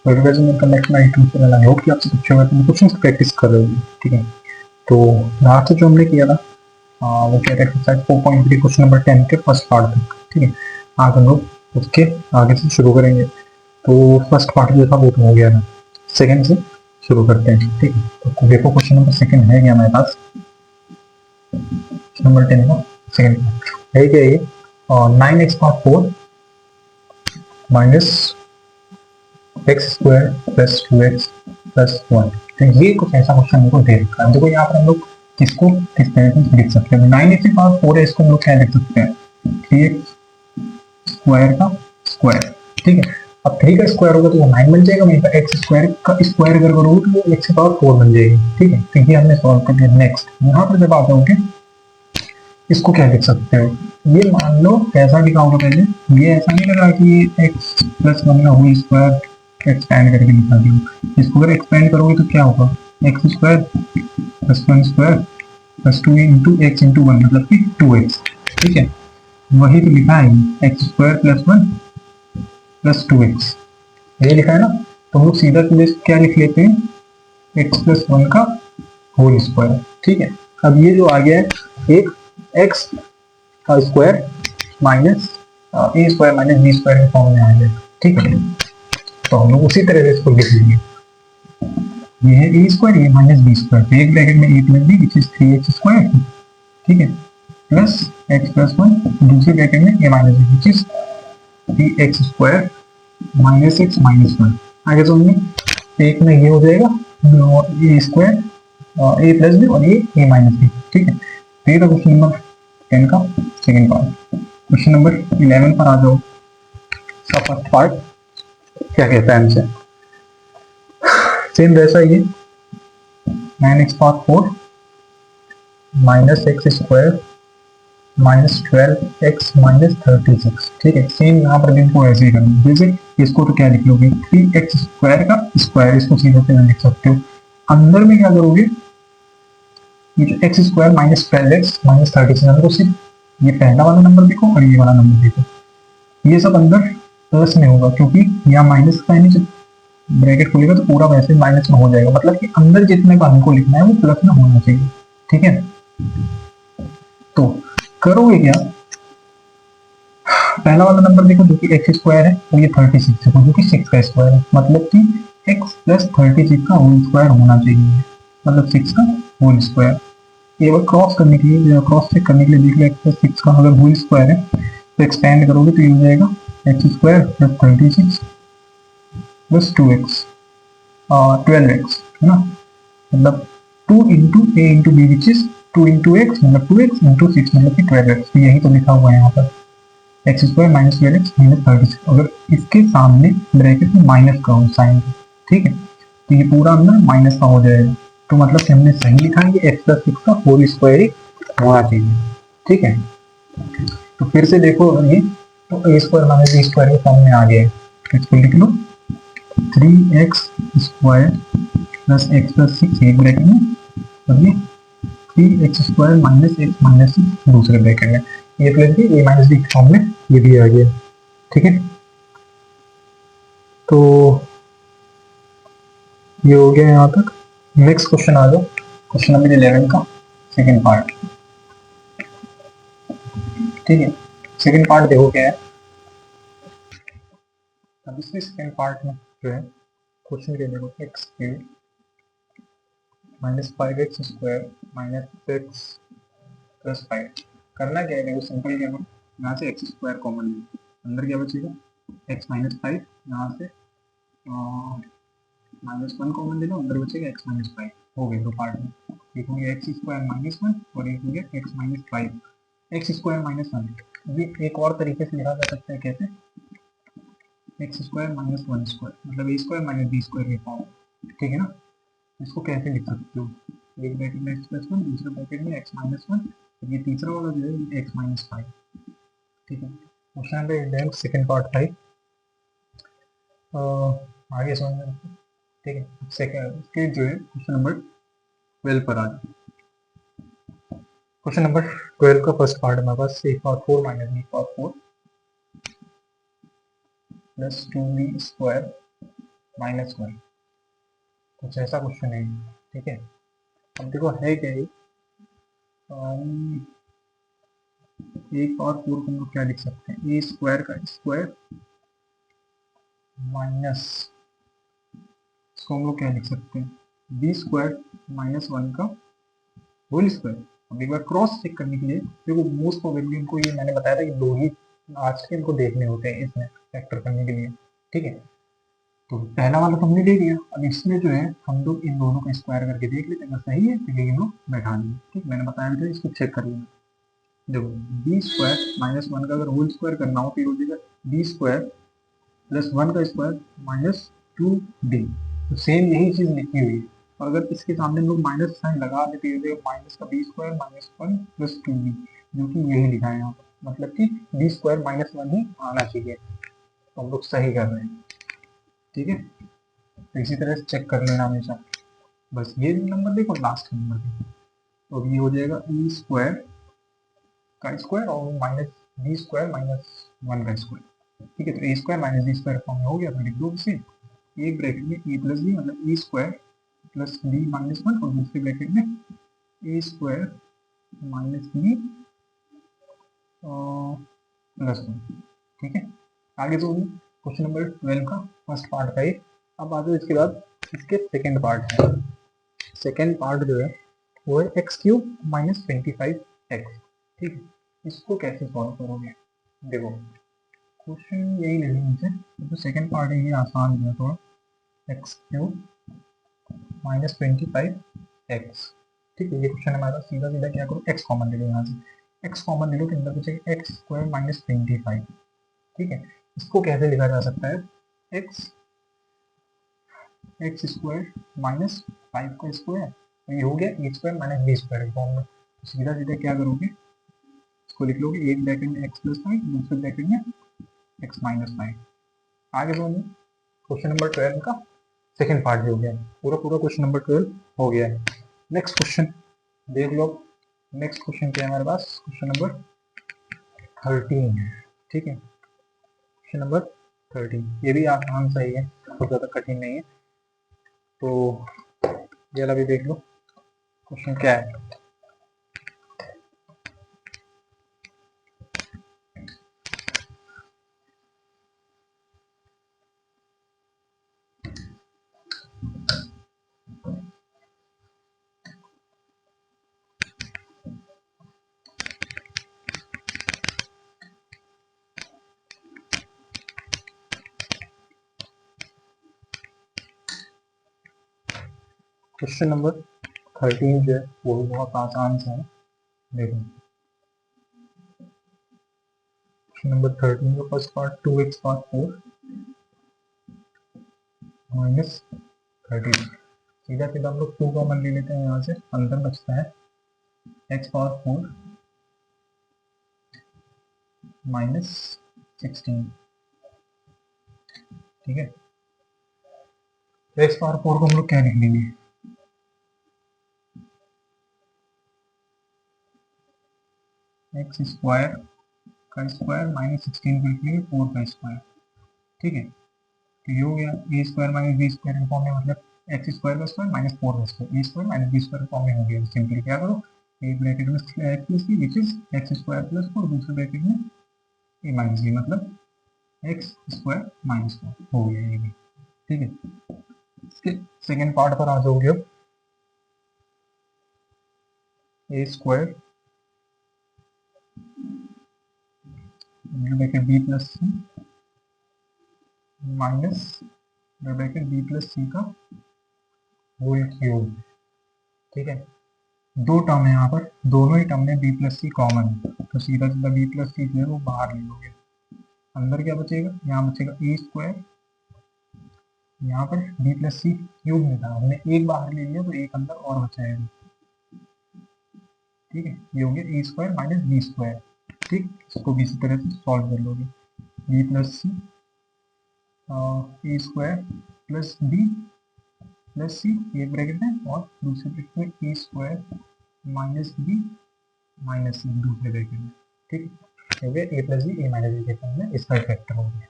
तो रिवीजन में connection I to I hope कि आप सब अच्छे हुए थे, क्वेश्चन प्रैक्टिस कर रहे हो, ठीक है। तो लास्ट जो हमने किया था वो क्या था, एक्सरसाइज 4.3 क्वेश्चन नंबर 10 के फर्स्ट पार्ट तक, ठीक है। आज हम लोग उसके आगे से शुरू करेंगे। तो फर्स्ट पार्ट जो था वो तो हो गया था, सेकंड से शुरू करते हैं, ठीक है। तो देखो क्वेश्चन नंबर सेकंड है क्या हमारे पास, नंबर 10 का सेकंड है क्या ये, 9x power 4 minus x square plus 2x plus 1। तो ये कुछ ऐसा क्वेश्चन हमको दे रखा है। देखो यहाँ पर हम लोग किसको किस तरीके से लिख सकते हैं, 9x पावर 4 है, इसको हम लोग क्या लिख सकते हैं, 3x स्क्वायर का स्क्वायर, ठीक है। अब 3 का स्क्वायर होगा तो वो 9 बन जाएगा, वहीं पर x स्क्वायर का स्क्वायर अगर करोगे तो वो x की पावर 4 बन जाएगी, ठीक है। तो ये हमने सॉल्व कर दिया। नेक्स्ट यहाँ पर जब आ जाओगे इसको क्या लिख सकते हो, ये मान लो कैसा लिखा होगा पहले, ये ऐसा नहीं लगा कि x प्लस 1 का होल स्क्वायर एक्सपेंड करके लिखा दिया। इसको अगर एक्सपेंड करोगे तो क्या होगा, x square plus 1 square plus 2 into x into 1 मतलब कि 2x, ठीक है। वही तो लिखा है, X square plus 1 plus 2x, ये लिखा है ना। तो हम लोग सीधा सीधे क्या लिख लेते हैं, x प्लस 1 का होल स्क्वायर, ठीक है। अब ये जो आ गया है एक x का square minus A square minus B square के फॉर्म में आ गया, ठीक है। तो हम लोग उसी तरह से इसको लिख लेंगे, ये है ए स्क्वायर, ये माइनस बी स्क्वायर, तो एक ब्रैकेट में A plus B which is 3x square, ठीक है, प्लस x प्लस 1, दूसरे ब्रैकेट में A minus B which is 3x square minus x minus 1। आगे समझ में एक में ये हो जाएगा A square A plus B और ए माइनस बी, ठीक है। तो ये था क्वेश्चन नंबर 10 का सेकंड पार्ट। क्वेश्चन नंबर 11 पर आ जाओ, इसका फर्स्ट पार्ट क्या कहता है हमसे, सेम वैसा ही 9x power 4 minus x square minus 12x minus 36, ठीक है। सेम यहाँ पर भी इनको ऐसे ही करना है, जैसे इसको तो क्या लिख लोगे 3x स्क्वायर का स्क्वायर, इसको सीधे सीधे लिख सकते हो। अंदर में क्या करोगे, ये जो X square minus 12x minus 36 number को सिर्फ ये पहला वाला नंबर देखो और ये वाला नंबर देखो, ये सब अंदर प्लस में होगा क्योंकि यहाँ माइनस का है, जब ब्रैकेट खुलेगा तो पूरा वैसे माइनस में हो जाएगा, मतलब कि अंदर जितने का हमको लिखना है वो प्लस में होना चाहिए, ठीक है। तो करोगे क्या, पहला वाला नंबर देखो जो कि एक्स स्क्वायर है वो ये 36 है, जो कि 6 का स्क्वायर है, मतलब कि x प्लस 36 का होल स्क्वायर होना चाहिए, मतलब 6 का होल स्क्वायर। ये बार क्रॉस करने के लिए, क्रॉस चेक करने के लिए देख लो, एक्स प्लस 6 का अगर होल स्क्वायर है तो एक्सपेंड करोगे तो ये हो जाएगा x square plus 36 plus 2x 12x, है ना, मतलब 2 into A into B which is 2 into X मतलब 2x इंटू 6 मतलब कि 12x, तो यही तो लिखा हुआ है यहाँ पर, x square minus 12x minus 36। अगर इसके सामने ब्रैकेट में माइनस का हो साइन, ठीक है, तो ये पूरा अंदर माइनस का हो जाएगा, तो मतलब कि हमने सही लिखा है कि एक्स प्लस 6 का होल स्क्वायर ही होना चाहिए, ठीक है। तो फिर से देखो ये, तो A square minus B square के फॉर्म में आ गया है, इसको लिख लो 3x square plus x plus 6 एक ब्रैकेट में, और ये 3x square minus x minus 6 दूसरे ब्रैकेट में, A plus B A minus B के फॉर्म में ये भी आ गया, ठीक है। तो ये हो गया यहाँ तक। नेक्स्ट क्वेश्चन आ जाओ, क्वेश्चन नंबर 11 का सेकंड पार्ट, ठीक है। सेकंड पार्ट देखो क्या है, अब इसमें सेकंड पार्ट में जो है क्वेश्चन क्या देखो, x cube minus 5x square minus X plus 5। करना क्या है, देखो सिंपल क्या करो, यहाँ से एक्स स्क्वायर कॉमन ले, अंदर क्या बचेगा एक्स माइनस 5, यहाँ से माइनस 1 कॉमन ले लो, अंदर बचेगा एक्स माइनस 5, हो गए दो पार्ट में, एक हो गया एक्स स्क्वायर माइनस 1 और एक हो गया x minus 5, X square minus 1। ये एक और तरीके से लिखा जा सकता है, कैसे, एक्स स्क्वायर माइनस 1 स्क्वायर मतलब ए स्क्वायर माइनस बी स्क्वायर के फॉर्म, ठीक है ना। इसको कैसे लिख सकते हो, एक ब्रैकेट में एक्स प्लस 1, दूसरे ब्रैकेट में एक्स माइनस 1, ये तीसरा वाला जो है ये एक्स माइनस 5, ठीक है। क्वेश्चन नंबर सेकंड पार्ट 5 आगे समझ में, ठीक है। सेकंड के जो है क्वेश्चन नंबर 12 पर आ जाए, क्वेश्चन नंबर 12 का फर्स्ट पार्ट हमारे पास a power 4 minus b power 4 plus 2b square -1 कुछ ऐसा क्वेश्चन है, ठीक है। अब देखो है क्या ये, एक और 4 को हम लोग क्या लिख सकते हैं, ए स्क्वायर का स्क्वायर माइनस, इसको हम लोग क्या लिख सकते हैं, बी स्क्वायर -1 का होल स्क्वायर। अब एक बार क्रॉस चेक करने के लिए देखो, मोस्ट प्रोबेबली इनको, ये मैंने बताया था कि दो ही आज के इनको देखने होते हैं इसमें फैक्टर करने के लिए, ठीक है। तो पहला वाला तो हमने ले लिया, अब इसमें जो है हम लोग इन दोनों का स्क्वायर करके देख लेते हैं, अगर सही है तो ये हम लोग बैठा लेंगे, ठीक। मैंने बताया था इसको चेक कर लेना। देखो बी स्क्वायर -1 का अगर होल स्क्वायर करना हो तो ये हो जाएगा बी स्क्वायर प्लस 1 का स्क्वायर -2d। तो सेम यही चीज लिखी हुई है, और अगर इसके सामने हम लोग माइनस साइन लगा देते हैं, माइनस का बी स्क्वायर -1 प्लस 2b, जो कि यही लिखा है यहाँ पर, मतलब कि बी स्क्वायर -1 ही आना चाहिए। तो हम लोग सही कर रहे हैं, ठीक है। तो इसी तरह से चेक कर लेना हमेशा, बस ये नंबर देखो, लास्ट नंबर देखो। तो अब ये हो जाएगा ई स्क्वायर का स्क्वायर और माइनस बी स्क्वायर -1 का स्क्वायर, ठीक है। तो A square minus B square form में हो गया, तो लिख दो इसे एक ब्रैकेट में ए प्लस बी, मतलब ई स्क्वायर प्लस बी -1, और दूसरे ब्रैकेट में ए स्क्वायर माइनस बी +1, ठीक है। आगे जो क्वेश्चन नंबर 12 का फर्स्ट पार्ट का ये। अब आ जाओ इसके बाद इसके सेकेंड पार्ट है। सेकेंड पार्ट जो है वो है x³ -25x, ठीक है। इसको कैसे सॉल्व करोगे, देखो क्वेश्चन यही ले लीजिए, जो सेकेंड पार्ट है ये आसान है थोड़ा, x³ -25x, ठीक है। ये क्वेश्चन हमारा सीधा सीधा क्या करो, x कॉमन ले लो, यहाँ से x कॉमन ले लो, तो अंदर बचेगा x² -25, ठीक है। इसको कैसे लिखा जा सकता है, x² -5 का स्क्वायर, तो ये हो गया a² -b² फॉर्म में। तो सीधा सीधा क्या करोगे, इसको लिख लोगे एक ब्रैकेट में x +5, दूसरे ब्रैकेट में x -5। आगे बोलिए क्वेश्चन नंबर 12 का सेकेंड पार्ट भी हो गया, पूरा पूरा क्वेश्चन नंबर 12 हो गया है। नेक्स्ट क्वेश्चन देख लो, नेक्स्ट क्वेश्चन क्या है हमारे पास, क्वेश्चन नंबर 13 है, ठीक है। क्वेश्चन नंबर 13 ये भी आसान सा ही है, बहुत ज़्यादा कठिन नहीं है। तो ये वाला भी देख लो, क्वेश्चन क्या है। क्वेश्चन नंबर 13 जो है वो भी बहुत आसान सा है, देखो क्वेश्चन नंबर 13 का फर्स्ट पार्ट 2x⁴ -13, सीधा सीधा हम लोग 2 कॉमन ले लेते हैं, यहाँ से अंदर बचता है x⁴ -16, ठीक है। तो x⁴ को हम लोग क्या लिख लेंगे, x² का स्क्वायर -16 को लिख लेंगे 4 का स्क्वायर, ठीक है। तो ये हो गया a² -b² के फॉर्म में, मतलब x² का स्क्वायर -4 का स्क्वायर, a² -b² फॉर्म में हो गया। सिंपली क्या करो, एक ब्रैकेट में x plus B which is x² + 4, दूसरे ब्रैकेट में a माइनस बी, मतलब x² -4 हो गया ये भी, ठीक है। इसके सेकेंड पार्ट पर आ जाओगे, अब a² bracket b + c minus bracket b + c का होल क्यूब, ठीक है। दो टर्म है यहाँ पर, दोनों ही टर्म में b + c कॉमन है, तो सीधा सीधा b + c जो है वो बाहर ले लोगे, अंदर क्या बचेगा, यहाँ बचेगा a², यहाँ पर b + c क्यूब में था, हमने एक बाहर ले लिया तो एक अंदर और बचाएगा, ठीक है। ये हो गया a² - b², ठीक। इसको भी इसी तरह से सॉल्व कर लोगे, b + c a² + b + c एक ब्रैकेट है, और दूसरे ब्रैकेट में a² - b - c दूसरे ब्रैकेट में, ठीक है। हो गया a + b a - b के फॉर्म में, इसका फैक्टर हो गया।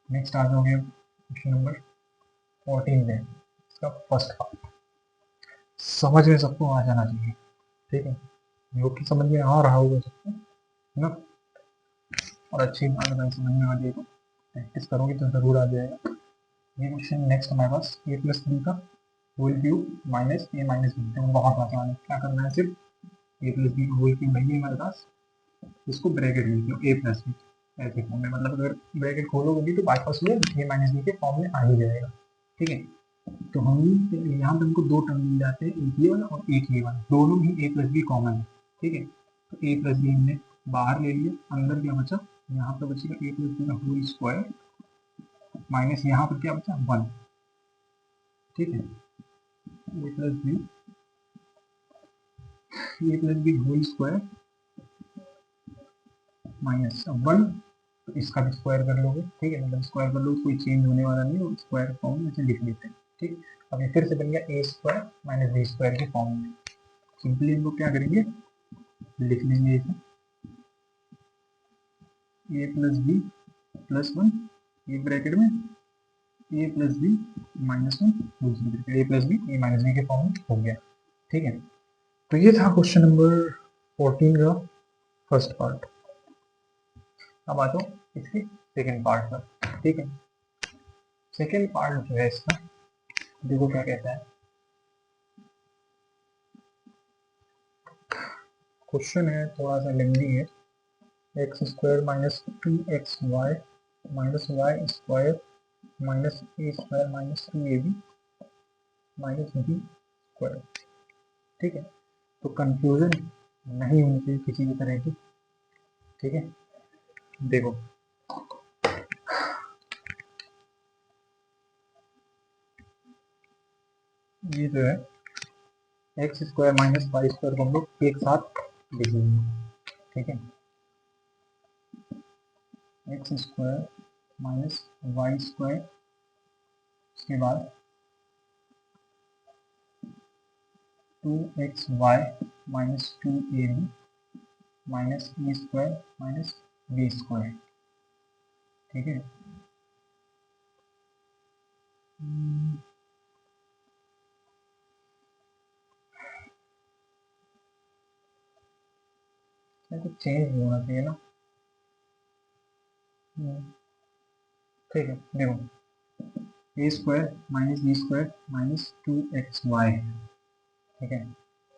नेक्स्ट आ जाओगे क्वेश्चन नंबर 14 में इसका फर्स्ट पार्ट समझ में सबको आ जाना चाहिए, ठीक है, जो कि समझ में आ रहा होगा सबको, है ना। और अच्छी बात अगर समझ में आ जाए तो प्रैक्टिस करोगे तो जरूर आ जाएगा। ये क्वेश्चन नेक्स्ट हमारे पास ए प्लस बी का होल क्यूब माइनस ए माइनस बी, तो बहुत आसान है, क्या करना है, सिर्फ ए प्लस बी का होल क्यूब नहीं है हमारे पास, इसको ब्रैकेट लिख लो ए प्लस बी ऐसे फॉर्म में, मतलब अगर ब्रैकेट खोलोगे तो बाई पास में ए माइनस बी के फॉर्म में आ ही जाएगा, ठीक है। तो हम यहाँ पे हमको दो टर्म मिल जाते हैं, एक ये वाला और एक ये वाला, दोनों ही ए प्लस बी कॉमन है, ठीक है। तो ए प्लस बी हमने बाहर ले लिया, अंदर क्या बचा, यहाँ पे बचेगा ए प्लस बी का होल स्क्वायर माइनस यहाँ पर क्या बचा 1, ठीक है। A plus B whole square minus 1, तो इसका भी स्क्वायर कर लोगे, ठीक है, मतलब स्क्वायर कर लोगे, कोई चेंज होने वाला नहीं है, स्क्वायर फॉर्म में इसे लिख लेते हैं, ठीक। अब ये फिर से बन गया ए स्क्वायर माइनस बी स्क्वायर के फॉर्म में, सिंपली इनको क्या करेंगे, लिख लेंगे इसे ए प्लस बी प्लस 1, ये ब्रैकेट में ए प्लस बी माइनस 1, दूसरी ब्रैकेट ए प्लस बी ए माइनस बी के फॉर्म में हो गया, ठीक है। तो ये था क्वेश्चन नंबर 14 का फर्स्ट पार्ट। अब आ जाओ इसके सेकेंड पार्ट पर, ठीक है। सेकेंड पार्ट जो है इसका, देखो क्या कहता है, क्वेश्चन है थोड़ा सा लेंदी है, X square minus 2 X Y minus Y square minus A square minus 2ab minus B square, ठीक है। तो कंफ्यूजन नहीं होनी चाहिए किसी भी तरह की, ठीक है। देखो ये जो है X square minus Y square को हम लोग एक साथ लिख लेंगे, ठीक है। X square minus Y square, उसके बाद 2xy minus 2ab minus A square minus B square, ठीक है। तो चेंज नहीं होना चाहिए ना, ठीक है। देखो A square minus B square minus 2xy, ठीक है।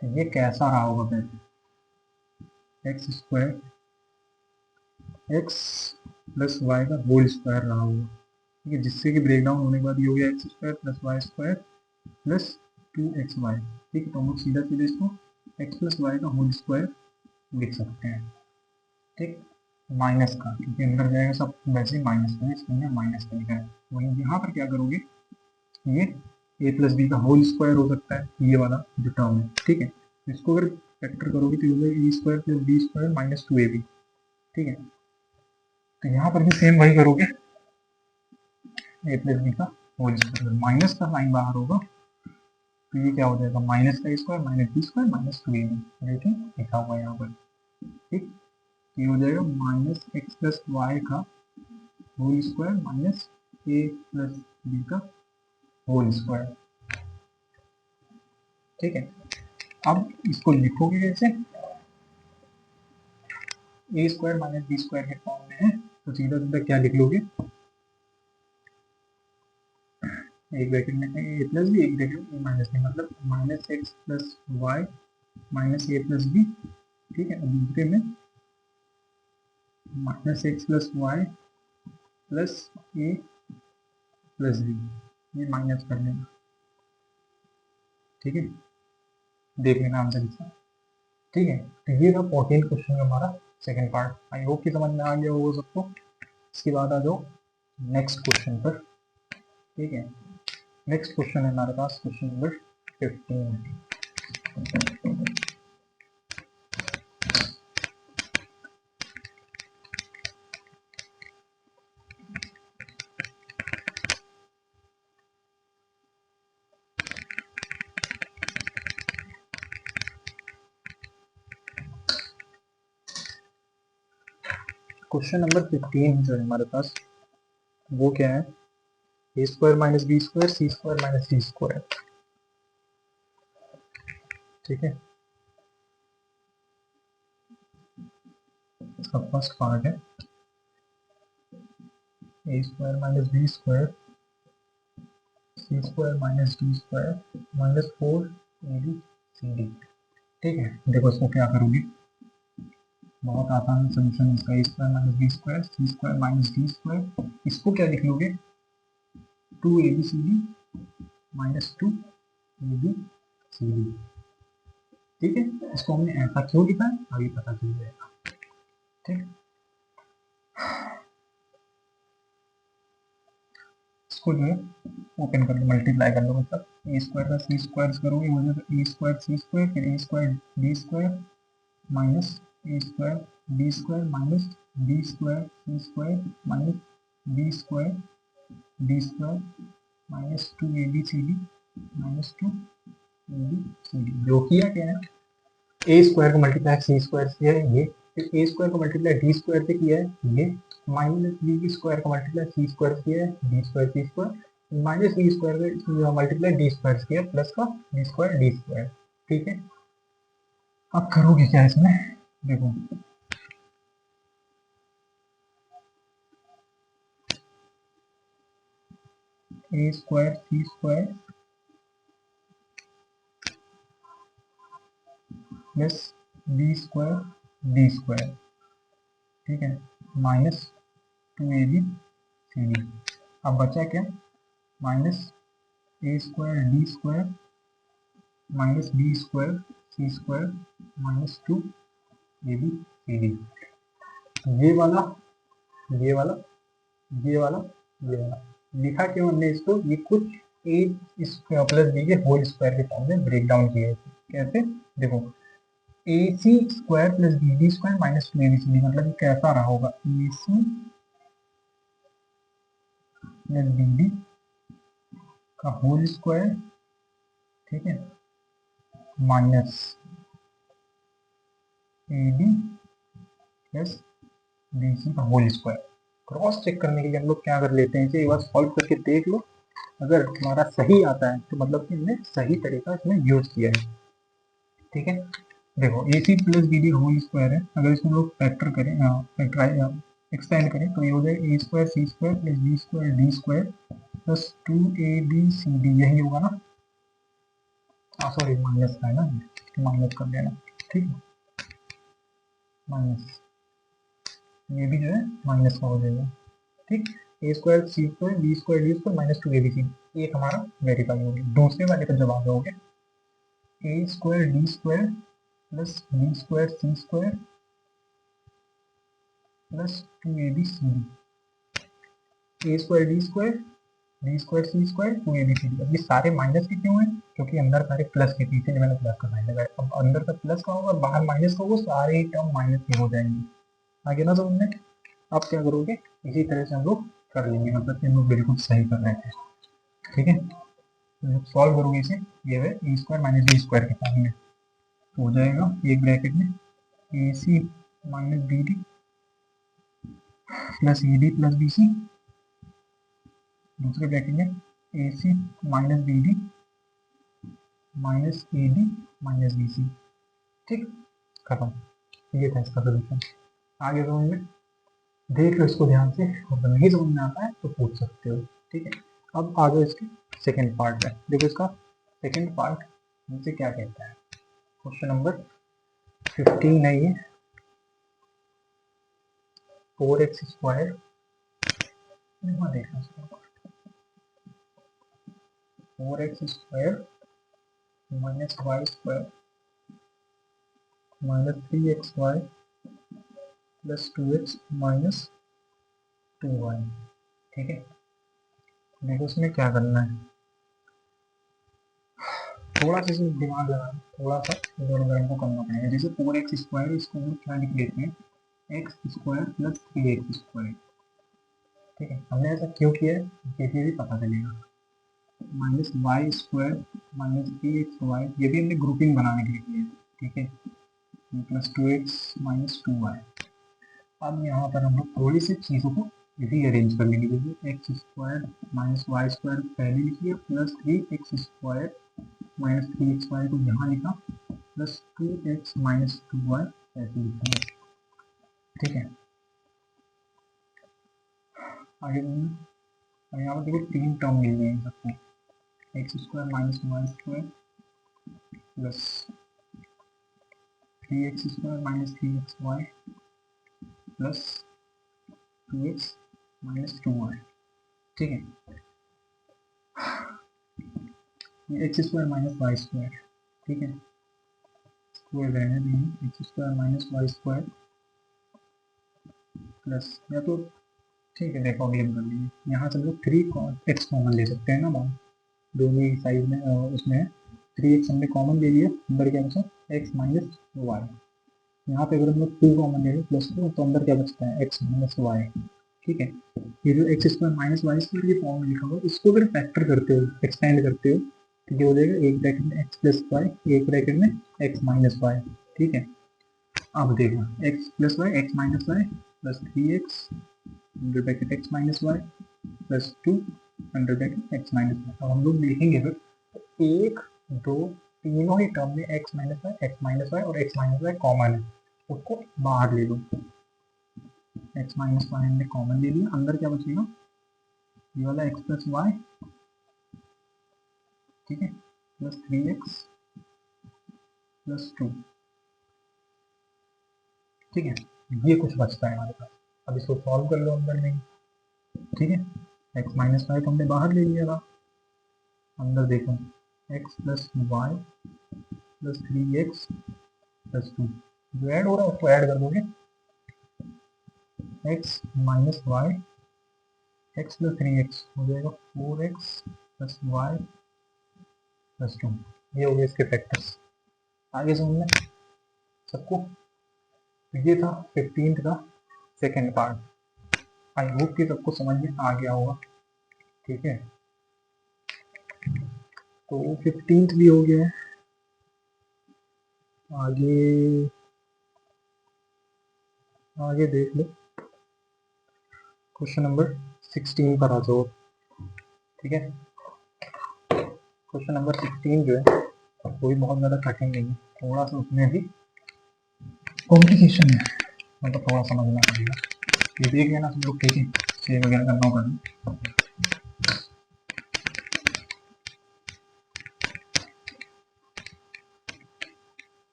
तो ये कैसा रहा होगा पहले, X square X plus Y का होल स्क्वायर रहा होगा, ठीक है, जिससे कि ब्रेक डाउन होने के बाद ये हो गया X square plus Y square plus 2xy, ठीक है। तो हम लोग सीधा सीधा इसको एक्स प्लस वाई का होल स्क्वायर लिख सकते हैं, ठीक, माइनस का, क्योंकि अंदर जाएगा सब वैसे ही माइनस का, इसमें माइनस का लिखा है। वहीं यहाँ पर क्या करोगे, ये ए प्लस बी का होल स्क्वायर हो सकता है, ये वाला जो टर्म है, ठीक है। इसको अगर फैक्टर करोगे तो हो जाएगा A square plus B square minus 2ab, ठीक है। तो यहाँ पर भी सेम वही करोगे, ए प्लस बी का होल स्क्वायर, माइनस का साइन बाहर होगा तो ये क्या हो जाएगा, माइनस का square minus B square minus 2ab, देखिए लिखा हुआ है यहाँ पर, ठीक। ये हो जाएगा माइनस एक्स प्लस वाई का whole square minus A plus B का होल स्क्वायर, ठीक है। अब इसको लिखोगे कैसे, ए स्क्वायर माइनस बी स्क्वायर के फॉर्म में है, तो सीधा सीधा क्या लिख लोगे, एक ब्रैकेट में ए प्लस बी, एक ब्रैकेट में ए माइनस बी, मतलब minus X plus Y minus A plus B, ठीक है। दूसरे में minus X plus Y plus A plus B, ये माइनस कर लेना, ठीक है, देख लेना आंसर इसका, ठीक है। तो ये था 14 क्वेश्चन का हमारा सेकंड पार्ट, आई होप कि समझ में आ गया होगा सबको। इसके बाद आ जाओ नेक्स्ट क्वेश्चन पर, ठीक है। नेक्स्ट क्वेश्चन है हमारे पास क्वेश्चन नंबर 15। क्वेश्चन नंबर 15 जो है हमारे पास, वो क्या है, A square minus B square C square minus D square. ठीक है, इसका फर्स्ट पार्ट है A square minus B square C square minus D square minus 4 ABCD। ठीक है, देखो इसको क्या करोगे, बहुत आसान सोल्यूशन इसका, ए square minus B square C square minus D square, इसको क्या लिख लोगे 2 ABCD माइनस 2 ABCD। ठीक है, इसको हमने ऐसा क्यों लिखा है अभी पता चल जाएगा। ठीक, इसको जो है ओपन कर लो, मल्टीप्लाई कर लो, मतलब ए स्क्वायर का सी स्क्वायर करोगे हो जाएगा ए स्क्वायर सी स्क्वायर, फिर A square D square minus A square B square minus B square C square minus B square D square minus 2 ABCD minus 2 ABCD। जो किया क्या है, ए स्क्वायर को मल्टीप्लाई सी स्क्वायर से है ये, फिर ए स्क्वायर को मल्टीप्लाई डी स्क्वायर से किया है ये, माइनस बी स्क्वायर का मल्टीप्लाई सी स्क्वायर से किया है D square C square, minus C square का मल्टीप्लाई डी स्क्वायर से किया है प्लस का डी स्क्वायर डी स्क्वायर। ठीक है, अब करोगे क्या इसमें, देखो A square C square plus B square D square, ठीक है, माइनस 2 ABCD। अब बचा क्या, minus A square D square minus B square C square minus 2 ABCD। ये वाला ये वाला ये वाला ये वाला लिखा क्यों हमने इसको, ये कुछ ए प्लस बी के होल स्क्वायर के फॉर्म में ब्रेक डाउन किए थे। कैसे, देखो A C square plus B D square minus 2 ABCD, मतलब कैसा रहा होगा, A C plus B D का होल स्क्वायर, ठीक है, minus A D plus B C का होल स्क्वायर। क्रॉस चेक करने के लिए हम लोग क्या कर लेते हैं, इसे एक बार सॉल्व करके देख लो, अगर तुम्हारा सही आता है तो मतलब कि हमने सही तरीका इसमें यूज किया है। ठीक है, देखो A C plus B D whole square है, अगर इसको लोग फैक्टर करें एक्सटेंड करें तो ये हो जाएगा A square C square plus B square D square plus 2 ABCD, यही होगा ना, सॉरी माइनस का है ना, माइनस कर देना। ठीक है, माइनस, ये भी जो है माइनस का हो जाएगा। ठीक, A square C square B square D square minus 2 ABCD, एक हमारा वेरीफाई हो गया। दूसरे वाले पर जब आ जाओगे, A square D square plus B square C square plus 2 ABCD, A square D square B square C square 2 ABCD। अब ये सारे माइनस के क्यों हैं, क्योंकि अंदर सारे प्लस के थे, इसीलिए मैंने प्लस का साइन लगाया। अब अंदर का प्लस का होगा, बाहर माइनस का होगा, सारे टर्म माइनस के हो जाएंगे। आगे ना समझ में, अब क्या करोगे, इसी तरह से हम लोग कर लेंगे, मतलब कि हम लोग बिल्कुल सही कर रहे हैं। ठीक है, तो जब सॉल्व करोगे इसे, ये है A square minus B square के फॉर्म में, तो हो जाएगा एक ब्रैकेट में A C minus B D plus A D plus B C, दूसरे ब्रैकेट में A C minus B D minus A D minus B C. ठीक, खत्म, ये था इसका सोल्यूशन। आगे समझ में, देख लो इसको ध्यान से, अगर नहीं समझ में आता है तो पूछ सकते हो। ठीक है, अब आगे इसके सेकेंड पार्ट है, देखो इसका सेकेंड पार्ट मुझसे क्या कहता है, क्वेश्चन नंबर 15 है ये, 4x स्क्वायर, देखना 4x square minus Y square minus 3xy plus 2x minus 2y। ठीक है, देखो इसमें क्या करना है, थोड़ा सा इसमें दिमाग लगा, थोड़ा सा इधर उधर हमको करना पड़ेगा। जैसे 4x स्क्वायर, इसको हम क्या लिख लेते हैं, x square plus 3x square. ठीक है, हमने ऐसा क्यों किया है ये भी पता चलेगा। Minus Y square minus 3xy, ये भी हमने ग्रुपिंग बनाने के लिए किया है। ठीक है, प्लस 2x माइनस 2y। अब यहाँ पर हम लोग थोड़ी सी चीज़ों को रीअरेंज कर लेंगे, जैसे X square minus Y square पहले लिखिए प्लस 3x² माइनस 3xy को यहाँ लिखा प्लस 2x माइनस 2y ऐसे लिखा है। ठीक है, आगे बढ़िए। और यहाँ पर देखो तीन टर्म मिल गए हैं सबको, X square minus Y square plus 3x² minus 3xy plus 2x minus 2y। ठीक है, ये X square minus Y square, ठीक है, स्क्वायर रहने देंगे, X square minus Y square plus, या तो ठीक है देखो अभी हम कर लेंगे, यहाँ से हम लोग 3x कॉमन ले सकते हैं ना बाहर, दोनों ही साइड में उसमें है 3x हमने कॉमन ले लिया, अंदर क्या बचा x माइनस वाई। यहाँ पे अगर हम लोग 2 कॉमन ले लें प्लस 2 तो अंदर क्या बचता है x माइनस वाई। ठीक है, ये जो X square minus Y square ये फॉर्म में लिखा हुआ है, इसको अगर फैक्टर करते हो एक्सपेंड करते हो तो ये हो जाएगा एक ब्रैकेट में एक्स प्लस वाई, एक ब्रैकेट में एक्स माइनस वाई। ठीक है, अब देखो X plus Y X minus Y plus 3x under bracket X minus Y plus 2 under bracket X minus Y. अब हम लोग देखेंगे फिर एक दो तीनों ही टर्म में X minus Y X minus Y और एक्स माइनस वाई कॉमन है, उसको बाहर ले लो, एक्स माइनस वाई हमने कॉमन ले लिया, अंदर क्या बचेगा ये वाला एक्स प्लस वाई, ठीक है, प्लस 3x प्लस 2। ठीक है, ये कुछ बचता है हमारे पास, अब इसको सॉल्व कर लो अंदर में। ठीक है, x माइनस वाई को हमने बाहर ले लिया था, अंदर देखो x plus Y plus 3x plus 2, जो ऐड हो रहा है उसको ऐड कर दोगे, x minus Y x plus 3x हो जाएगा 4x प्लस वाई प्लस 2। ये हो गए इसके फैक्टर्स, आगे समझना सबको। तो ये था 15th का सेकेंड पार्ट, आई होप कि सबको समझ में आ गया होगा। ठीक है, तो 15th भी हो गया है, आगे आगे देख लो, क्वेश्चन नंबर 16 पर आ जाओ। ठीक है, क्वेश्चन नंबर 16 जो है कोई बहुत ज़्यादा कठिन नहीं है, थोड़ा सा उसमें भी कॉम्प्लिकेशन है, मतलब थोड़ा समझना पड़ेगा, ये देख लेना सब लोग। ठीक है, सेव वगैरह करना होगा।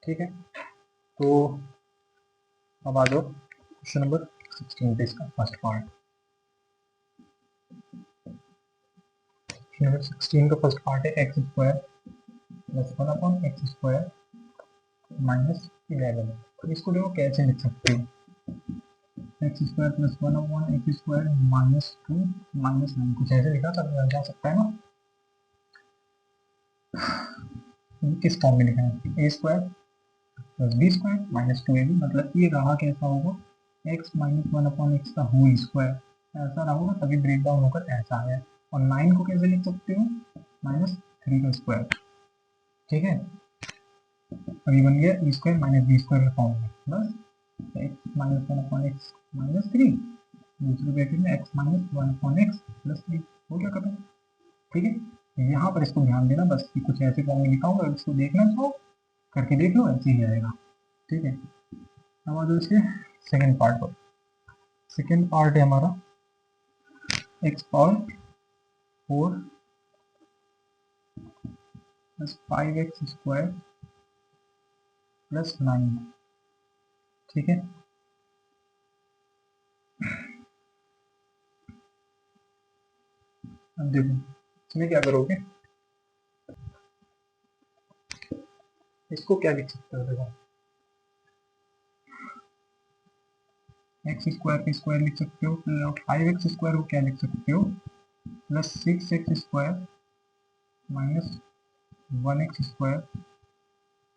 ठीक है, तो अब आ जाओ क्वेश्चन नंबर 16 पे, इसका फर्स्ट पार्ट। क्वेश्चन नंबर 16 का फर्स्ट पार्ट है X square plus 1 upon x square minus 11। तो इसको देखो कैसे लिख सकते हो, x square plus 1 upon x square minus 2 minus 9, कुछ ऐसे लिखा जा सकता है ना। किस फॉर्म में लिखा है, A square plus B square minus 2ab, मतलब ये रहा कैसा होगा एक्स माइनस 1 अपॉन एक्स का होल स्क्वायर, ऐसा रहा होगा, तभी ब्रेक डाउन होकर ऐसा आया। और 9 को कैसे लिख सकते हो, माइनस 3 का स्क्वायर। ठीक है, अभी बन गया E square minus B square का फॉर्म में, बस x minus 1 upon x minus 3, दूसरे ब्रैकेट में X minus 1 upon x plus 3, हो गया खत्म। ठीक है, यहाँ पर इसको ध्यान देना बस कि कुछ ऐसे फॉर्म में लिखा होगा, इसको देखना चाहो करके देख लो, ऐसे ही आएगा। ठीक है, अब आ जाओ इसके सेकेंड पार्ट पर। सेकेंड पार्ट है हमारा x power 4 plus 5x square plus 9। ठीक है, अब देखो इसमें क्या करोगे, इसको क्या लिख सकते हो, देखो एक्स स्क्वायर का स्क्वायर लिख सकते हो, 5x स्क्वायर को क्या लिख सकते हो, plus 6x square minus 1x square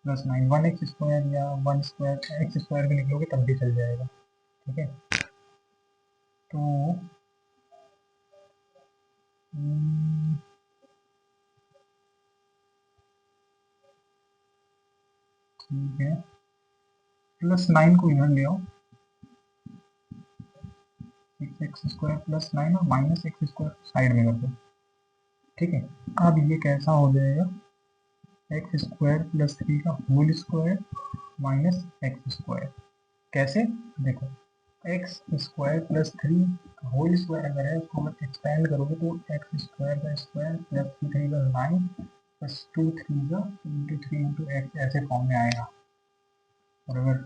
plus 9। 1x square या 1 स्क्वायर एक्स स्क्वायर भी लिख लोगे तब भी चल जाएगा। ठीक है, तो ठीक है, प्लस 9 को इधर ले आओ, 6x² प्लस 9 और माइनस x² साइड में कर दो। ठीक है, अब ये कैसा हो जाएगा, x² प्लस 3 का होल स्क्वायर माइनस x²। कैसे, देखो x² प्लस 3 का होल स्क्वायर अगर है उसको अगर एक्सपेंड करोगे तो x² का स्क्वायर प्लस 3 का 9 प्लस 2 3 का इंटू 3 इंटू एक्स ऐसे फॉर्म में आएगा। और अगर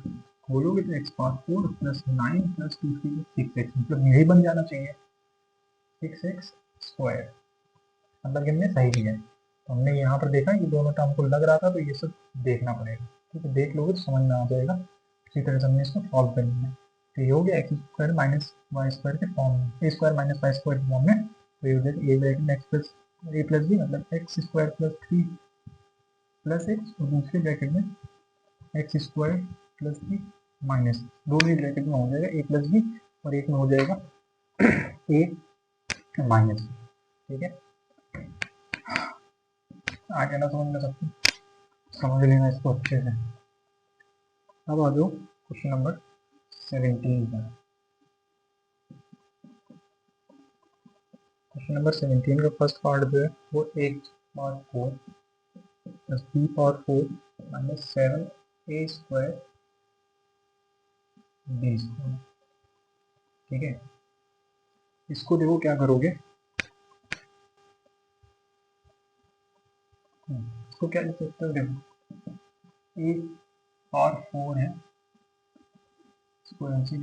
खोलोगे तो x power 4 plus 9 plus 2 3 6x, मतलब यही बन जाना चाहिए 6x²। मतलब कि हमने सही लिया है। तो हमने यहाँ पर देखा ये दोनों टर्म को लग रहा था, तो ये सब देखना पड़ेगा। ठीक है, देख लोगे तो समझ में आ जाएगा। इसी तरह से हमने इसको सॉल्व कर लिया है। तो ये हो गया x² माइनस y² के फॉर्म में, a² माइनस y² के फॉर्म में। तो ये हो जाएगा a ब्रैकेट में x plus a plus b, मतलब x² प्लस 3 प्लस x, और दूसरे ब्रैकेट में x² प्लस b माइनस, दोनों ही ब्रैकेट में हो जाएगा a प्लस b, और एक में हो जाएगा a माइनस b। ठीक है, आगे ना समझ में सकते, समझ लेना इसको अच्छे से। अब आ जाओ क्वेश्चन नंबर 17 का। क्वेश्चन नंबर 17 का फर्स्ट पार्ट जो है वो a⁴ plus b⁴ minus 7a² b²। ठीक है, इसको देखो क्या करोगे, इसको क्या लिख सकते हो, देखो a⁴ है, इसको ऐसे a⁴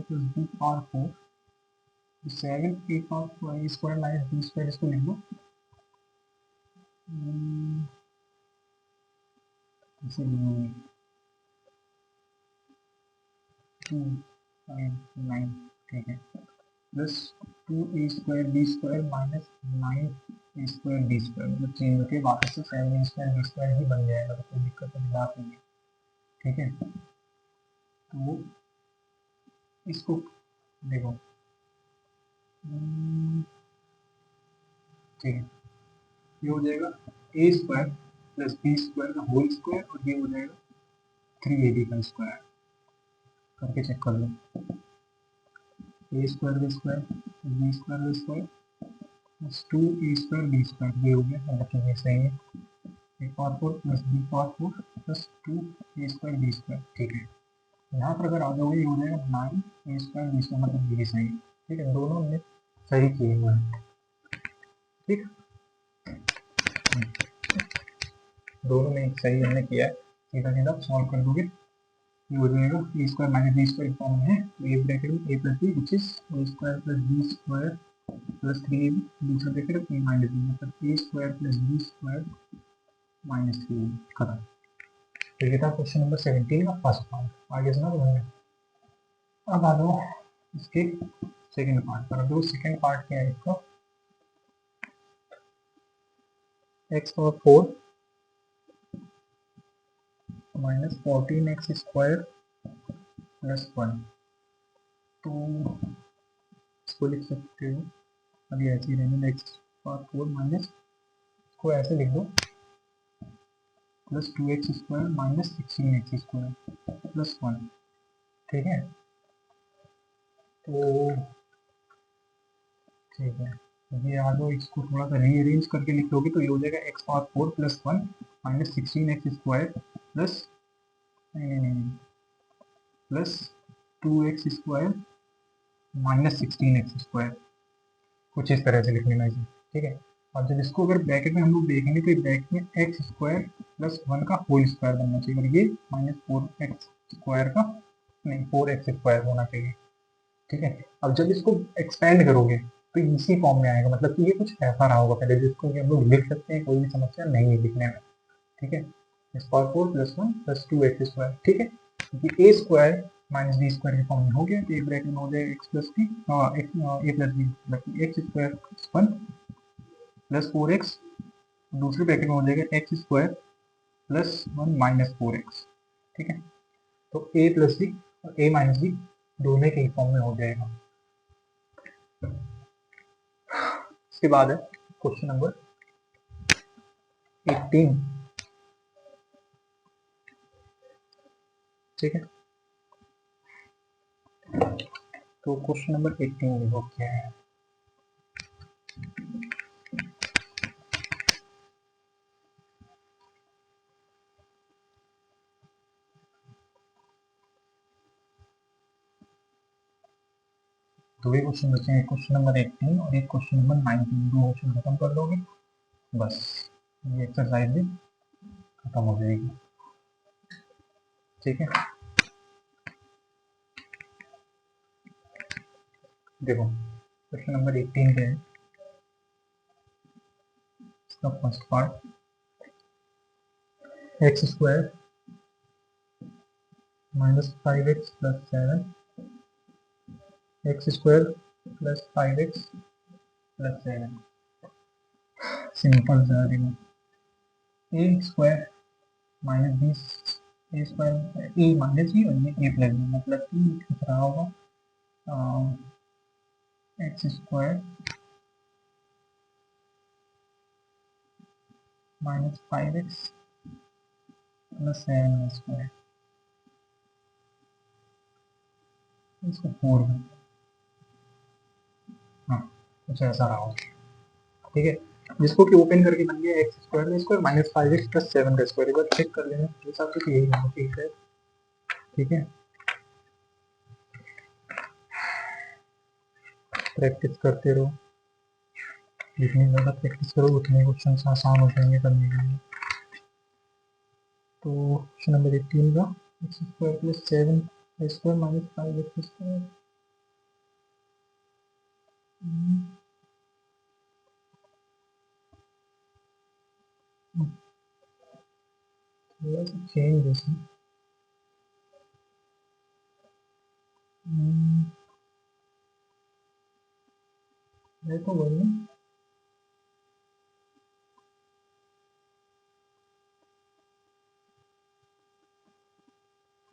plus b⁴, 7a² minus b², इसको लिख दो इसे 2 9। ठीक है, plus 2a² b² minus 9a² b², मतलब चेंज होकर वापस से 7a² b² ही बन जाएगा, तो कोई दिक्कत वाली बात नहीं है। ठीक है, तो इसको देखो, ठीक है, ये हो जाएगा a² प्लस b² का होल स्क्वायर, और ये हो जाएगा 3ab का स्क्वायर। करके चेक कर लो, a² का स्क्वायर b² का स्क्वायर प्लस 2a² b², ये हो गया, मतलब कि ये सही है। a⁴ plus b⁴ plus 2a² b²। ठीक है, यहाँ पर अगर आ जाओगे ये हो जाएगा 9a² b², मतलब ये भी सही है। ठीक है, दोनों हमने सही किए हुए हैं। ठीक, दोनों में एक सही हमने किया है। सीधा सीधा सॉल्व कर दोगे, ये हो जाएगा a² माइनस b² फॉर्म में है, तो ये ब्रैकेट में a plus b which is a² plus b² plus 3ab, दूसरा ब्रैकेट में a माइनस b, मतलब a² plus b² minus 3ab, खत्म। तो ये था क्वेश्चन नंबर 17 का फर्स्ट पार्ट। आगे सुना तो अब आ जाओ इसके सेकंड पार्ट पर। अब सेकंड पार्ट क्या है इसका, x⁴ माइनस 14x² प्लस 1। तो इसको लिख सकते हो, अभी ऐसे ही रहने x⁴ माइनस, इसको ऐसे लिख दो plus 2x² minus 16x² plus 1। ठीक है, तो ठीक है, ये आ जाओ, इसको थोड़ा सा रीअरेंज करके लिख लोगे तो ये हो जाएगा x⁴ plus 1 minus 16x² plus, नहीं, प्लस 2x² माइनस 16x², कुछ इस तरह से लिख लेना इसे। ठीक है, और जब इसको अगर ब्रैकेट में हम लोग देखेंगे तो ब्रैकेट में x² प्लस 1 का होल स्क्वायर बनना चाहिए, और ये माइनस 4x² का, नहीं 4x² होना चाहिए। ठीक है, अब जब इसको एक्सपेंड करोगे तो इसी फॉर्म में आएगा, मतलब कि ये कुछ ऐसा रहा होगा पहले जिसको कि हम लोग लिख सकते हैं, कोई भी समस्या नहीं है लिखने में। ठीक है, x⁴ प्लस 1 प्लस 2x²। ठीक है, क्योंकि a² माइनस b² के फॉर्म में हो गया, तो एक ब्रैकेट में हो जाएगा x plus b, a plus b, मतलब x² प्लस 1 प्लस 4x, दूसरे ब्रैकेट में हो जाएगा x² प्लस 1 माइनस 4x। ठीक है, तो a प्लस b और a माइनस b दोनों के फॉर्म में हो जाएगा। इसके बाद है क्वेश्चन नंबर 18। ठीक है, तो क्वेश्चन नंबर 18 देखो क्या है। दो ही क्वेश्चन बचे हैं, क्वेश्चन नंबर 18 और एक क्वेश्चन नंबर 19। दो क्वेश्चन खत्म कर दोगे बस, ये एक्सरसाइज भी खत्म हो जाएगी। ठीक है, देखो क्वेश्चन नंबर 18 पे है इसका first part, x square minus 5x plus 7, x square plus 5x plus 7। Simple सा, देखो A square minus B, A square A minus B और ये ए प्लस बी, मतलब कि कितना रहा होगा, x square minus 5x plus 7 square, इसको 4 में, हाँ कुछ ऐसा रहा होगा। ठीक है, जिसको कि ओपन करके बन गया एक्स स्क्वायर का स्क्वायर माइनस 5x प्लस 7 का स्क्वायर। एक बार चेक कर लेना, मेरे हिसाब से तो यही होना चाहिए। ठीक है, प्रैक्टिस करते रहो, जितनी ज़्यादा प्रैक्टिस करो उतने क्वेश्चन आसान हो जाएंगे करने के लिए। तो क्वेश्चन नंबर 18 का x square plus 7 square minus 5x square, थोड़ा सा चेंज इसमें, देखो वही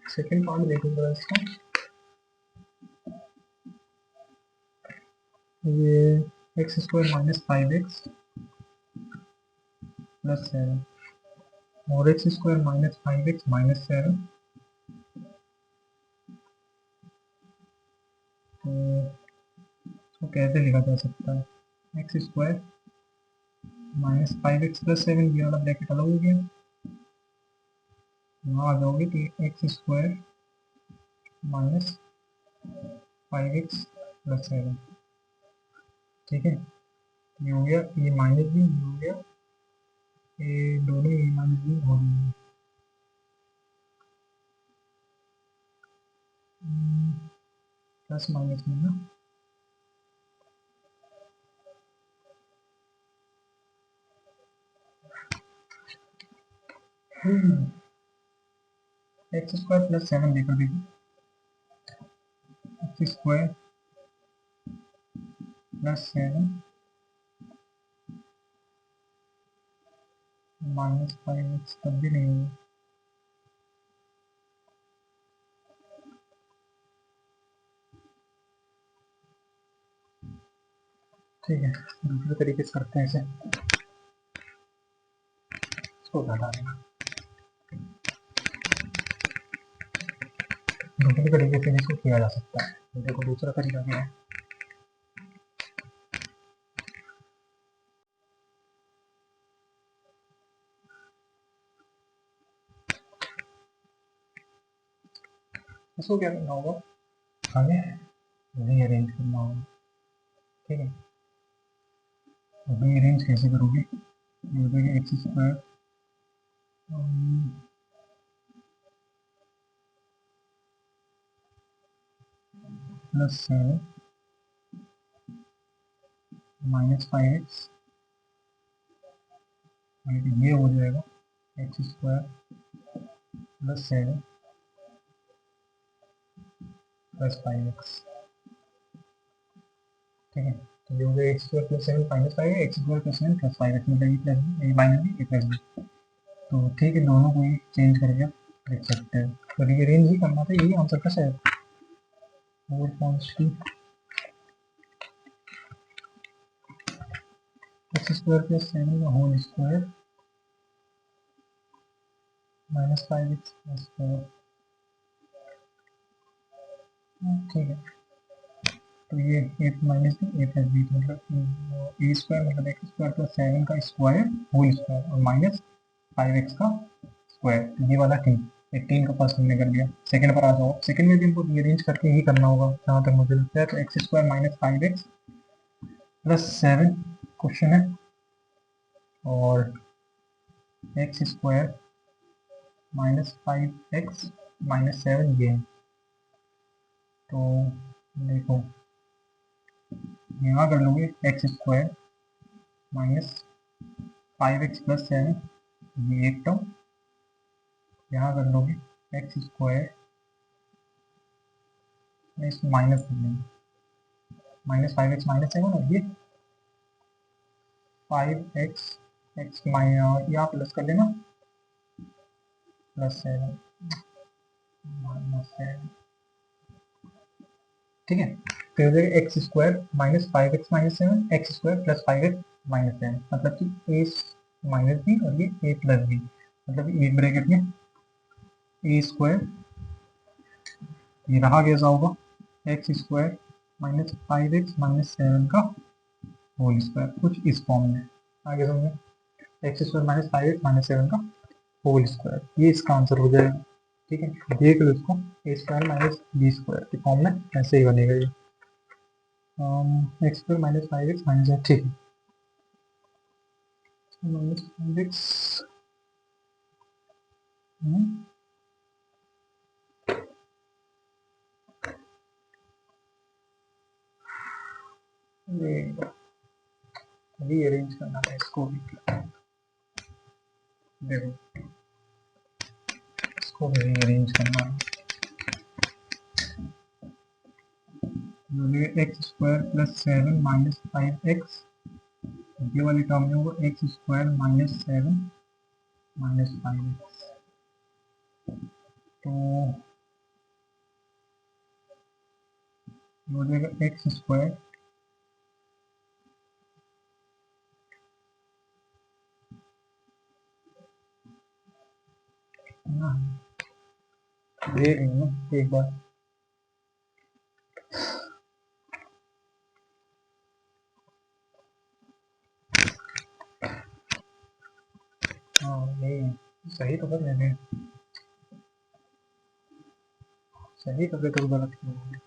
सेकेंड पार्ट देखो जरा इसका, ये X square minus 5x plus 7 और x square minus 5x minus 7, तो इसको कैसे लिखा जा सकता है, X square minus 5x plus 7, ये वाला ब्रैकेट अलग हो गया, यहाँ आ जाओगे तो x square minus 5x plus 7। ठीक है, ये हो गया, ये माइनस भी हो गया, ये दोनों ये माइनस भी हो गई, प्लस माइनस में ना, एक्स स्क्वायर प्लस 7 देखो, देखो x square plus 7 minus 5x तब भी नहीं होगा। ठीक है, दूसरे तरीके से करते हैं इसे, इसको घटा देना, दूसरे तरीके से इसको किया जा सकता है। तो देखो दूसरा तरीका क्या है, इसको क्या करना होगा, हमें रीअरेंज करना होगा। ठीक है, रीअरेंज कैसे करोगे, ये हो जाएगा x square plus 7 minus 5x, ये हो जाएगा x square plus 7 plus 5x। ठीक है, तो ये हो गया X square plus 7 minus 5 X square plus 7 plus 5x, मतलब ये plus B minus B plus B. तो ठीक है, दोनों को ही चेंज करके लिख सकते हैं, तो रीअरेंज ही करना था, यही आंसर का शायद। 4.2 एक्स स्क्वायर प्लस 7 का whole square minus 5x plus 4 ठीक है, तो ये ए माइनस बी ए प्लस बी, तो मतलब ए स्क्वायर मतलब एक्स स्क्वायर प्लस 7 का स्क्वायर होल स्क्वायर और माइनस 5x का स्क्वायर, तो ये वाला ठीक, 18 का फर्स्ट हमने कर लिया। सेकंड पर आ जाओ, सेकंड में भी हमको रीअरेंज करके ही करना होगा जहाँ तक मुझे लगता है। तो x square minus 5x plus 7 question है, और x square minus 5x minus 7 ये है। तो देखो यहाँ कर लोगे x square minus 5x plus 7, ये एक टर्म, यहाँ कर लोगे एक्स स्क्वायर में इसको माइनस कर लेंगे, माइनस 5x माइनस 7, और ये 5x एक्स यहाँ प्लस कर लेना प्लस 7 माइनस 7, ठीक है। फिर हो जाएगा x square minus 5x minus 7 x square plus 5x minus 7, मतलब कि ए माइनस बी और ये ए प्लस बी, मतलब एक ब्रैकेट में ए स्क्वायर, ये रहा कैसा होगा x square minus 5x minus 7 का होल स्क्वायर, कुछ इस फॉर्म में आगे समझे, x square minus 5x minus 7 का होल स्क्वायर, ये इसका आंसर हो जाएगा। ठीक है, देख लो इसको, ए स्क्वायर माइनस बी स्क्वायर के फॉर्म में ऐसे ही बनेगा ये, X square minus 5x minus, ठीक है, माइनस 5x रीअरेंज करना है इसको भी, देखो इसको भी रीअरेंज करना है, X square plus 7 minus 5x, ये वाली टर्म में वो x square minus 7 minus 5x, तो हो जाएगा एक्स स्क्वायर ना, देख लो एक बार, हाँ नहीं सही तो कर लेंगे, सही कर ले तो गलत क्यों होगा,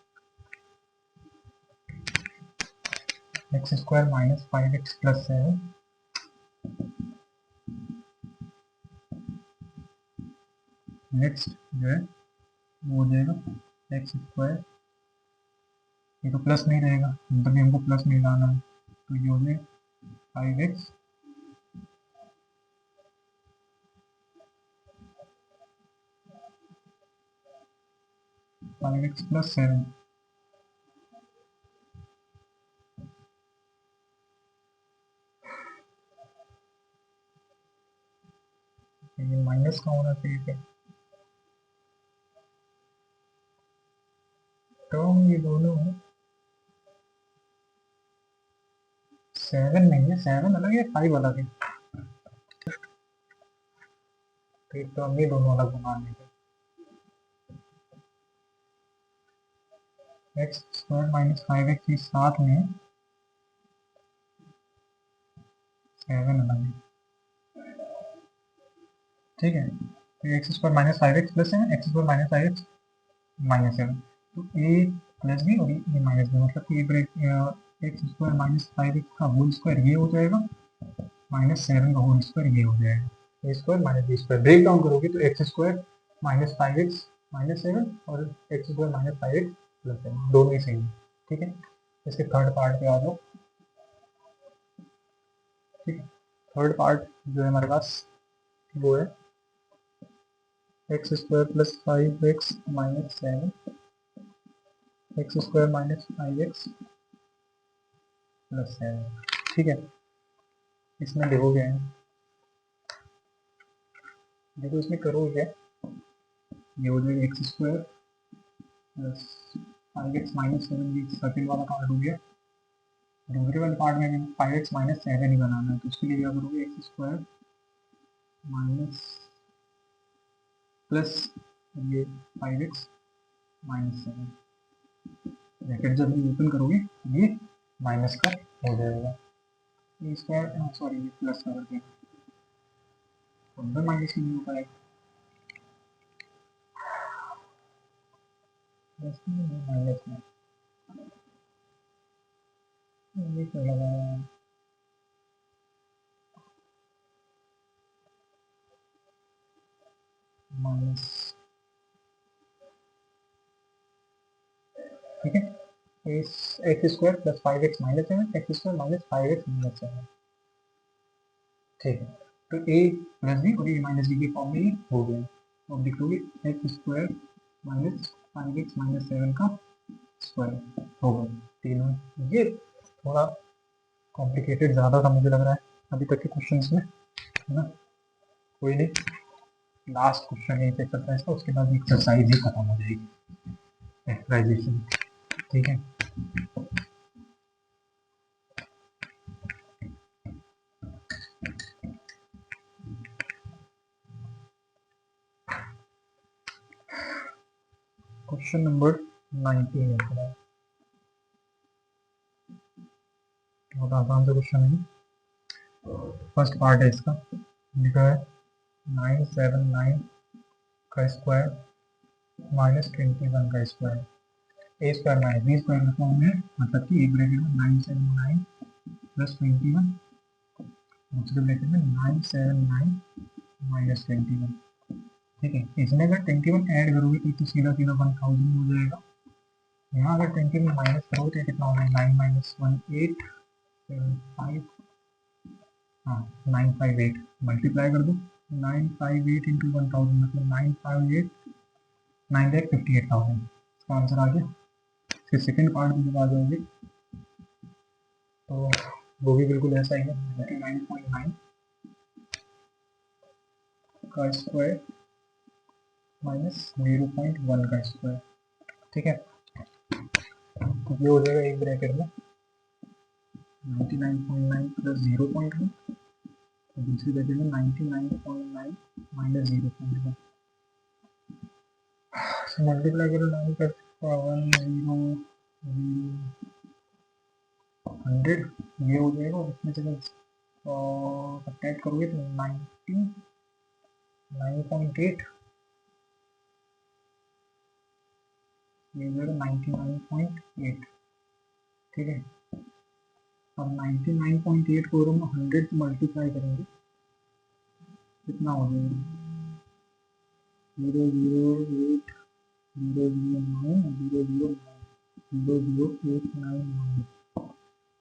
x square minus 5x plus 7, next जो है वो हो जाएगा एक्स स्क्वायर, ये तो प्लस नहीं रहेगा, मतलब हमको प्लस नहीं लाना है, तो ये हो जाएगा 5x 5x प्लस 7, ये माइनस का होना चाहिए था, तो ये दोनों 7 नहीं है, 7 अलग है 5 अलग है, तो एक तो हम ये दोनों अलग बना लेंगे, एक्स स्क्वायर माइनस 5x के साथ में 7 अलग है, ठीक है, तो x square minus 5x plus 7 x square minus 5x minus 7, तो ए प्लस बी और ए माइनस बी, मतलब कि break x square minus 5x का होल स्क्वायर ये हो जाएगा, माइनस 7 का होल स्क्वायर ये हो जाएगा, A square minus B square, break down करोगे तो x square minus 5x minus 7 और x square minus 5x plus 7 दोनों ही सही है, ठीक है। इसके थर्ड पार्ट पे आ जाओ, ठीक है, थर्ड पार्ट जो है हमारे पास वो है X square plus 5x minus 7 x square minus 5x plus 7, ठीक है। इसमें देखोगे, देखो इसमें करोगे ये हो जाएगा x square plus 5x minus 7, ये सेकंड वाला पार्ट हो गया, दूसरे वाले पार्ट में भी 5x माइनस 7 ही बनाना है, तो उसके लिए क्या करोगे एक्स स्क्वायर माइनस प्लस ये 5x माइनस 7, ब्रैकेट जब ये ओपन करोगे ये माइनस का हो जाएगा, ए स्क्वायर सॉरी ये प्लस का कर देगा, अंदर माइनस नहीं हो पाएगा, प्लस में माइनस में ये क्या लगाया माइनस, ठीक है, X square plus 5x minus 7 x square minus 5x minus 7, ठीक है। तो a प्लस बी और a माइनस बी के फॉर्म में ही हो गया। तो अब लिख लोगे x square minus 5x minus 7 का स्क्वायर हो गया तीनों। ये थोड़ा कॉम्प्लिकेटेड ज़्यादा था मुझे लग रहा है अभी तक के क्वेश्चंस में, है ना। कोई नहीं, लास्ट क्वेश्चन है इस एक्सरसाइज का, उसके बाद एक्सरसाइज ही खत्म हो जाएगी, फैक्टराइजेशन, ठीक है। क्वेश्चन नंबर 19 है थोड़ा बहुत आसान सा क्वेश्चन है। फर्स्ट पार्ट है इसका, लिखा है 979 का स्क्वायर माइनस 21 का स्क्वायर, ए स्क्वायर माइनस बी स्क्वायर का फॉर्म है, मतलब कि एक ब्रैकेट में 979 प्लस 21, दूसरे ब्रैकेट में 979 माइनस 21, ठीक है। इसमें अगर 21 ऐड करोगे तो सीधा सीधा 1000 हो जाएगा, यहाँ अगर 21 माइनस करोगे तो कितना होगा 9 माइनस 1 8 7 5, हाँ 958, मल्टीप्लाई कर दो 958 इंटू 1000 मतलब 958 9,58,000, इसका आंसर आ गया। फिर सेकेंड पार्ट में जब आ जाओगे तो वो भी बिल्कुल ऐसा ही है, 99.9 का स्क्वायर माइनस 0.1 का स्क्वायर, ठीक है। तो ये हो जाएगा एक ब्रैकेट में 99.9 प्लस 0.1, दूसरी ब्रैकेट में 99.9 माइनस 0.1, मल्टीप्लाई करो 9 का 100 ये हो जाएगा, और इसमें से सब्ट्रैक्ट करोगे तो 99.8 ये हो जाएगा 99.8, ठीक है। अब 99.8 को हम 100 से मल्टीप्लाई करेंगे कितना हो जाएगा 008 009 00899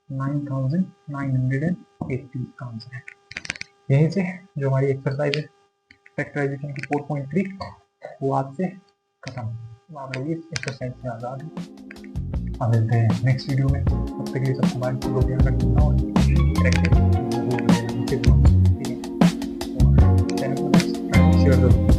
9980 का आंसर है। यहीं से जो हमारी एक्सरसाइज है फैक्टराइजेशन की 4.3 वो आज से खत्म, आप लोग इस एक्सरसाइज से आज़ाद हैं। अब मिलते हैं नेक्स्ट वीडियो में, तब तक के लिए सबको बाय, लोग ध्यान रखना और चैनल को शेयर करो।